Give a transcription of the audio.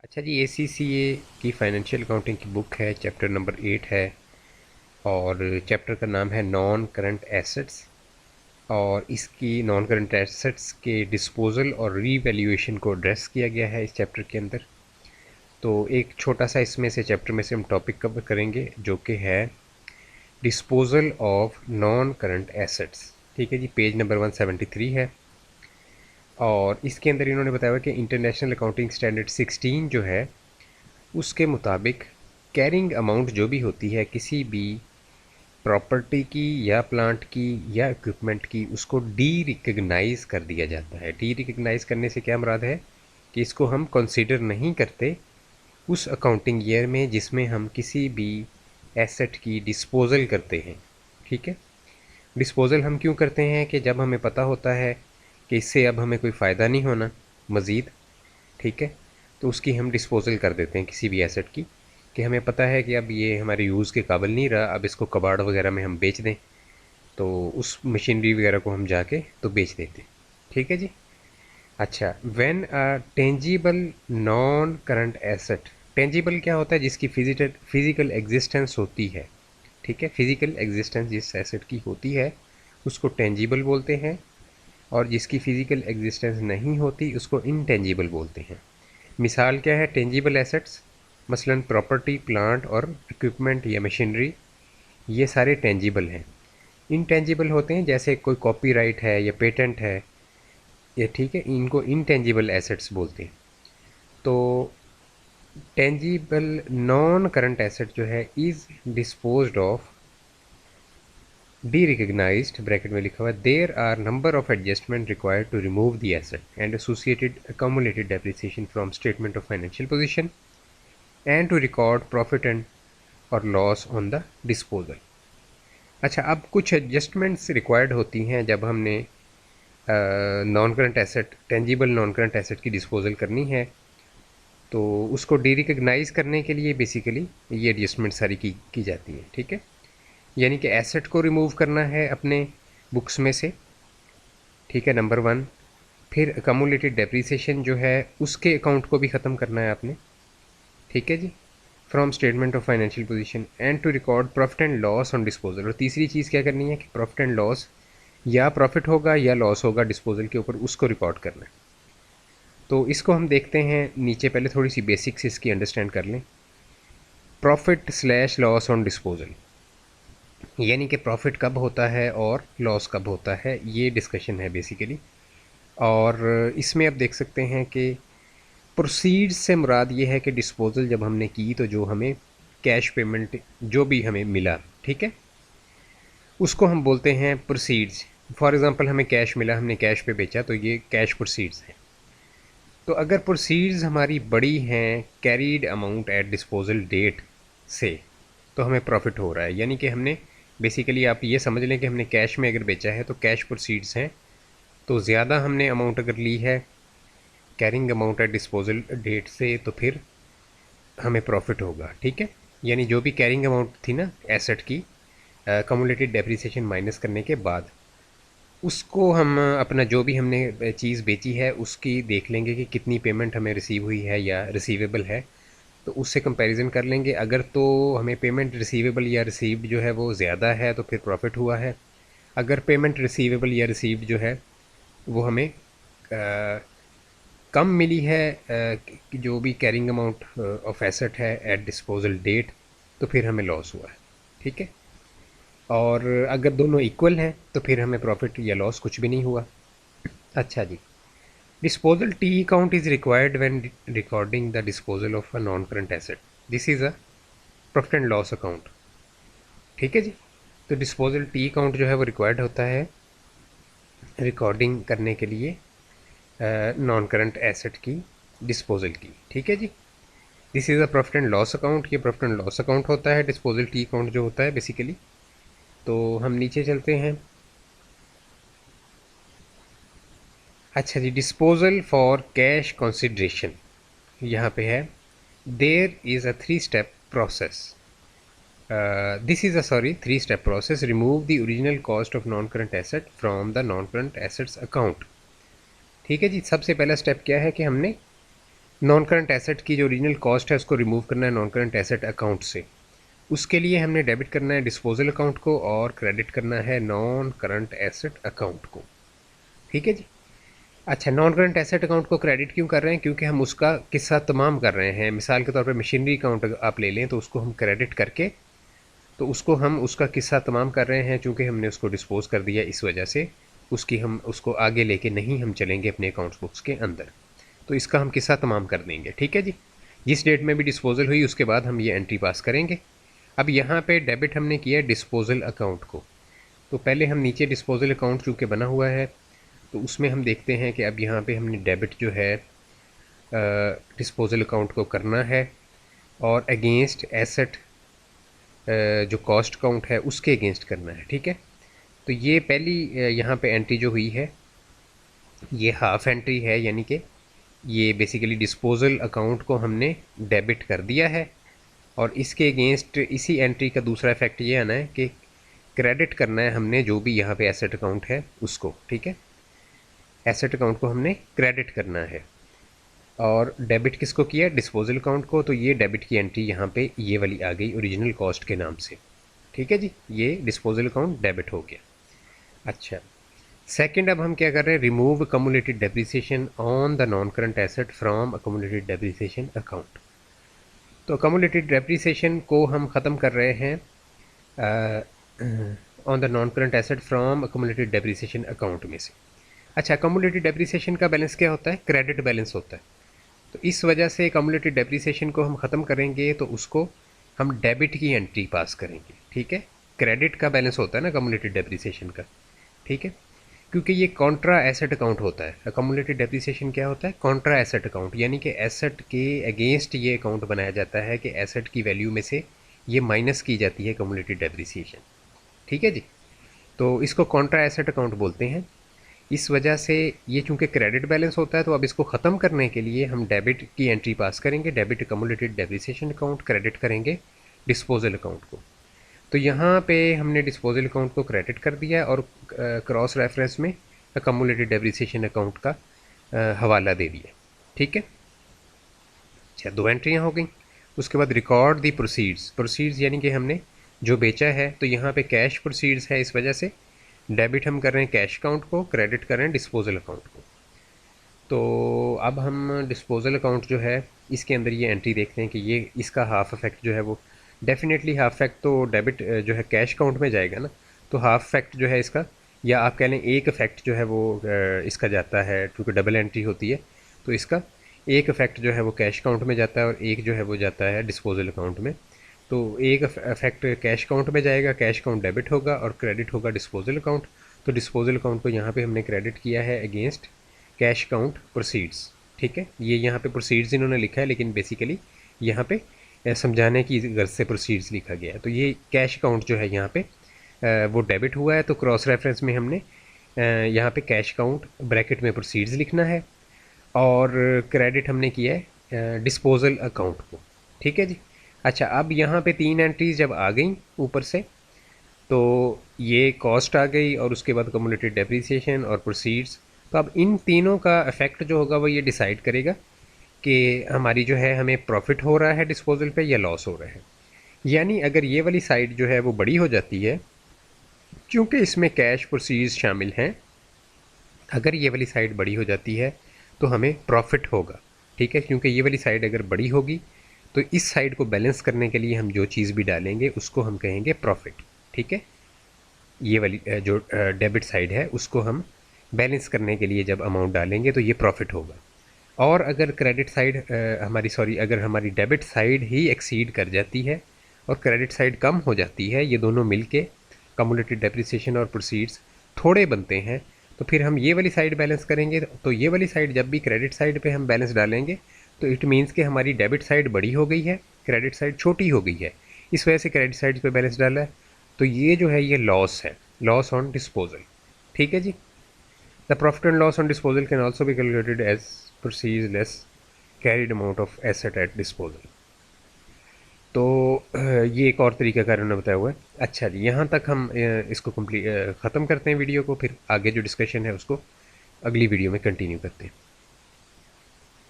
अच्छा जी, ACCA की financial accounting की बुक है, चैप्टर नंबर 8 है और चैप्टर का नाम है नॉन करंट एसेट्स। और इसकी नॉन करंट एसेट्स के डिस्पोजल और रीवैल्यूएशन को एड्रेस किया गया है इस चैप्टर के अंदर। तो एक छोटा सा इसमें से चैप्टर में से हम टॉपिक कवर करेंगे जो कि है disposal of non current assets. ठीक है जी, पेज नंबर 173 है। और इसके अंदर इन्होंने बताया हुआ कि इंटरनेशनल अकाउंटिंग स्टैंडर्ड 16 जो है उसके मुताबिक कैरिंग अमाउंट जो भी होती है किसी भी प्रॉपर्टी की या प्लांट की या इक्विपमेंट की, उसको डी रिकग्नाइज कर दिया जाता है। डी रिकग्नाइज करने से क्या मुराद है कि इसको हम कंसीडर नहीं करते उस अकाउंटिंग ईयर में जिसमें हम किसी भी एसेट की डिस्पोजल करते हैं। ठीक है, डिस्पोजल हम क्यों करते हैं कि जब हमें पता होता है कि इससे अब हमें कोई फ़ायदा नहीं होना मज़ीद। ठीक है, तो उसकी हम डिस्पोजल कर देते हैं किसी भी एसेट की, कि हमें पता है कि अब ये हमारे यूज़ के काबिल नहीं रहा, अब इसको कबाड़ वगैरह में हम बेच दें, तो उस मशीनरी वगैरह को हम जाके तो बेच देते हैं। ठीक है जी। अच्छा, when a tangible non current asset, tangible क्या होता है? जिसकी फिजिकल एग्जिस्टेंस होती है। ठीक है, फिजिकल एग्जिस्टेंस जिस एसेट की होती है उसको टेंजिबल बोलते हैं, और जिसकी फिजिकल एग्जिस्टेंस नहीं होती उसको इनटेंजिबल बोलते हैं। मिसाल क्या है टेंजिबल एसेट्स? मसलन प्रॉपर्टी, प्लांट और इक्विपमेंट या मशीनरी, ये सारे टेंजिबल हैं। इनटेंजिबल होते हैं जैसे कोई कॉपीराइट है या पेटेंट है, ये ठीक है, इनको इनटेंजिबल एसेट्स बोलते हैं। तो टेंजिबल नॉन करंट एसेट जो है is disposed of derecognised, bracket में लिखा हुआ है, there are number of adjustment required to remove the asset and associated accumulated depreciation from statement of financial position and to record profit and और loss on the disposal. अच्छा, अब कुछ adjustments required होती हैं जब हमने non current asset, tangible non current asset की disposal करनी है, तो उसको डी रिकग्नाइज करने के लिए बेसिकली ये एडजस्टमेंट सारी की जाती हैं। ठीक है, यानी कि एसेट को रिमूव करना है अपने बुक्स में से। ठीक है, नंबर 1। फिर अकमुलेटेड डेप्रीसिएशन जो है उसके अकाउंट को भी ख़त्म करना है आपने। ठीक है जी, from statement of financial position and to record profit and loss on disposal. और तीसरी चीज़ क्या करनी है कि प्रॉफिट एंड लॉस, या प्रॉफिट होगा या लॉस होगा डिस्पोजल के ऊपर, उसको रिकॉर्ड करना है। तो इसको हम देखते हैं नीचे, पहले थोड़ी सी बेसिक्स इसकी अंडरस्टैंड कर लें। Profit slash loss on disposal, यानी कि प्रॉफिट कब होता है और लॉस कब होता है, ये डिस्कशन है बेसिकली। और इसमें आप देख सकते हैं कि प्रोसीड्स से मुराद ये है कि डिस्पोजल जब हमने की तो जो हमें कैश पेमेंट जो भी हमें मिला, ठीक है, उसको हम बोलते हैं प्रोसीड्स। फॉर एग्ज़ाम्पल हमें कैश मिला, हमने कैश पे बेचा, तो ये कैश प्रोसीड्स हैं। तो अगर प्रोसीड्स हमारी बड़ी हैं carried amount at disposal date से, तो हमें प्रॉफिट हो रहा है। यानी कि हमने बेसिकली, आप ये समझ लें कि हमने कैश में अगर बेचा है तो कैश प्रोसीड्स हैं, तो ज़्यादा हमने अमाउंट अगर ली है carrying amount at disposal date से, तो फिर हमें प्रॉफिट होगा। ठीक है, यानी जो भी कैरिंग अमाउंट थी ना एसेट की, कम्युलेटेड डेप्रिसिएशन माइनस करने के बाद, उसको हम अपना जो भी हमने चीज़ बेची है उसकी देख लेंगे कि कितनी पेमेंट हमें रिसीव हुई है या रिसीवेबल है, तो उससे कंपैरिजन कर लेंगे। अगर तो हमें पेमेंट रिसीवेबल या रिसीव्ड जो है वो ज़्यादा है तो फिर प्रॉफिट हुआ है। अगर पेमेंट रिसीवेबल या रिसीव्ड जो है वो हमें कम मिली है, जो भी कैरिंग अमाउंट ऑफ एसेट है एट डिस्पोजल डेट, तो फिर हमें लॉस हुआ है। ठीक है, और अगर दोनों इक्वल हैं तो फिर हमें प्रॉफिट या लॉस कुछ भी नहीं हुआ। अच्छा जी, disposal T account is required when recording the disposal of a non current asset. This is a profit and loss account. ठीक है जी, तो डिस्पोजल टी अकाउंट जो है वो रिक्वायर्ड होता है रिकॉर्डिंग करने के लिए नॉन करंट एसेट की डिस्पोजल की। ठीक है जी, this is a profit and loss account. ये प्रॉफिट एंड लॉस अकाउंट होता है डिस्पोजल टी अकाउंट जो होता है बेसिकली। तो हम नीचे चलते हैं। अच्छा जी, डिस्पोजल फॉर कैश कंसिड्रेशन यहाँ पे है, there is a 3 step process. This is a sorry 3 step process, remove the original cost of non current asset from the non current assets account. ठीक है जी, सबसे पहला स्टेप क्या है कि हमने नॉन करंट एसेट की जो ओरिजिनल कॉस्ट है उसको रिमूव करना है नॉन करंट एसेट अकाउंट से। उसके लिए हमने डेबिट करना है डिस्पोजल अकाउंट को और क्रेडिट करना है नॉन करंट एसेट अकाउंट को। ठीक है जी। अच्छा, नॉन करंट एसेट अकाउंट को क्रेडिट क्यों कर रहे हैं? क्योंकि हम उसका किस्सा तमाम कर रहे हैं। मिसाल के तौर पे मशीनरी अकाउंट आप ले लें तो उसको हम क्रेडिट करके तो उसको हम उसका किस्सा तमाम कर रहे हैं, चूँकि हमने उसको डिस्पोज कर दिया, इस वजह से उसकी हम उसको आगे लेके नहीं हम चलेंगे अपने अकाउंट्स बुक्स के अंदर। तो इसका हम किस्सा तमाम कर देंगे। ठीक है जी। जिस डेट में भी डिस्पोजल हुई उसके बाद हम ये एंट्री पास करेंगे। अब यहाँ पे डेबिट हमने किया डिस्पोजल अकाउंट को, तो पहले हम नीचे डिस्पोजल अकाउंट चूँकि बना हुआ है तो उसमें हम देखते हैं कि अब यहाँ पे हमने डेबिट जो है डिस्पोजल अकाउंट को करना है और अगेंस्ट एसेट जो कॉस्ट अकाउंट है उसके अगेंस्ट करना है। ठीक है। तो ये पहली यहाँ पे एंट्री जो हुई है ये हाफ एंट्री है, यानी कि ये बेसिकली डिस्पोजल अकाउंट को हमने डेबिट कर दिया है और इसके अगेंस्ट इसी एंट्री का दूसरा इफेक्ट ये आना है कि क्रेडिट करना है हमने जो भी यहाँ पे एसेट अकाउंट है उसको। ठीक है। एसेट अकाउंट को हमने क्रेडिट करना है और डेबिट किसको किया? डिस्पोजल अकाउंट को। तो ये डेबिट की एंट्री यहाँ पे ये वाली आ गई ओरिजिनल कॉस्ट के नाम से। ठीक है जी। ये डिस्पोजल अकाउंट डेबिट हो गया। अच्छा, सेकंड अब हम क्या कर रहे हैं? Remove accumulated depreciation on the non current asset from accumulated depreciation account. तो अक्यूमुलेटेड डेप्रिसिएशन को हम ख़त्म कर रहे हैं on the non current asset from accumulated depreciation account में से। अच्छा, अक्यूमुलेटेड डेप्रिसिएशन का बैलेंस क्या होता है? क्रेडिट बैलेंस होता है। तो इस वजह से अक्यूमुलेटेड डेप्रिसिएशन को हम ख़त्म करेंगे तो उसको हम डेबिट की एंट्री पास करेंगे। ठीक है। क्रेडिट का बैलेंस होता है ना अक्यूमुलेटेड डेप्रिसिएशन का। ठीक है। क्योंकि ये कॉन्ट्रा एसेट अकाउंट होता है। अक्यूमुलेटेड डेप्रिसिएशन क्या होता है? कॉन्ट्रा एसेट अकाउंट, यानी कि एसेट के अगेंस्ट ये अकाउंट बनाया जाता है कि एसेट की वैल्यू में से ये माइनस की जाती है अक्यूमुलेटेड डेप्रिसिएशन। ठीक है जी। तो इसको कॉन्ट्रा एसेट अकाउंट बोलते हैं। इस वजह से ये चूँकि क्रेडिट बैलेंस होता है तो अब इसको ख़त्म करने के लिए हम डेबिट की एंट्री पास करेंगे। Debit accumulated depreciation account, credit करेंगे डिस्पोजल अकाउंट को। तो यहाँ पे हमने डिस्पोजल अकाउंट को क्रेडिट कर दिया और क्रॉस रेफरेंस में अक्यूमुलेटेड डेप्रिसिएशन अकाउंट का हवाला दे दिया। ठीक है। अच्छा, दो एंट्रियाँ हो गई। उसके बाद रिकॉर्ड दी प्रोसीड्स। प्रोसीड्स यानी कि हमने जो बेचा है, तो यहाँ पे कैश प्रोसीड्स है, इस वजह से डेबिट हम कर रहे हैं कैश अकाउंट को, क्रेडिट कर रहे हैं डिस्पोजल अकाउंट को। तो अब हम डिस्पोजल अकाउंट जो है इसके अंदर ये एंट्री देखते हैं कि ये इसका हाफ इफेक्ट जो है वो डेफिनेटली हाफ इफेक्ट तो डेबिट जो है कैश अकाउंट में जाएगा ना। तो हाफ इफेक्ट जो है इसका, या आप कह लें एक इफेक्ट जो है वो इसका जाता है, क्योंकि डबल एंट्री होती है तो इसका एक इफेक्ट जो है वो कैश अकाउंट में जाता है और एक जो है वो जाता है डिस्पोजल अकाउंट में। तो एक इफेक्ट कैश अकाउंट में जाएगा, कैश अकाउंट डेबिट होगा और क्रेडिट होगा डिस्पोजल अकाउंट। तो डिस्पोजल अकाउंट को यहाँ पे हमने क्रेडिट किया है अगेंस्ट कैश अकाउंट प्रोसीड्स। ठीक है। ये यहाँ पे प्रोसीड्स इन्होंने लिखा है, लेकिन बेसिकली यहाँ पे समझाने की गर्ज से प्रोसीड्स लिखा गया है। तो ये कैश अकाउंट जो है यहाँ पे वो डेबिट हुआ है, तो क्रॉस रेफरेंस में हमने यहाँ पे कैश अकाउंट ब्रैकेट में प्रोसीड्स लिखना है और क्रेडिट हमने किया है डिस्पोजल अकाउंट को। ठीक है जी। अच्छा, अब यहाँ पे तीन एंट्रीज जब आ गई ऊपर से, तो ये कॉस्ट आ गई और उसके बाद अक्यूमुलेटेड डेप्रिसिएशन और प्रोसीड्स। तो अब इन तीनों का इफेक्ट जो होगा वो ये डिसाइड करेगा कि हमारी जो है हमें प्रॉफिट हो रहा है डिस्पोजल पे या लॉस हो रहा है। यानी अगर ये वाली साइड जो है वो बड़ी हो जाती है, क्योंकि इसमें कैश प्रोसीड्स शामिल हैं, अगर ये वाली साइड बड़ी हो जाती है तो हमें प्रॉफिट होगा। ठीक है। क्योंकि ये वाली साइड अगर बड़ी होगी तो इस साइड को बैलेंस करने के लिए हम जो चीज़ भी डालेंगे उसको हम कहेंगे प्रॉफिट। ठीक है। ये वाली जो डेबिट साइड है उसको हम बैलेंस करने के लिए जब अमाउंट डालेंगे तो ये प्रॉफिट होगा। और अगर क्रेडिट साइड अगर हमारी डेबिट साइड ही एक्सीड कर जाती है और क्रेडिट साइड कम हो जाती है, ये दोनों मिलके कम्युलेटेड डेप्रिसिएशन और प्रोसीड्स थोड़े बनते हैं, तो फिर हम ये वाली साइड बैलेंस करेंगे। तो ये वाली साइड जब भी क्रेडिट साइड पे हम बैलेंस डालेंगे तो इट मीन्स कि हमारी डेबिट साइड बड़ी हो गई है, क्रेडिट साइड छोटी हो गई है, इस वजह से क्रेडिट साइड पे बैलेंस डाला है। तो ये जो है ये लॉस है, लॉस ऑन डिस्पोजल। ठीक है जी। The profit and loss on disposal can also be calculated as proceeds less carried amount of asset at disposal. तो ये एक और तरीका कार उन्होंने बताया हुआ है। अच्छा जी, यहाँ तक हम इसको ख़त्म करते हैं वीडियो को, फिर आगे जो डिस्कशन है उसको अगली वीडियो में कंटिन्यू करते हैं।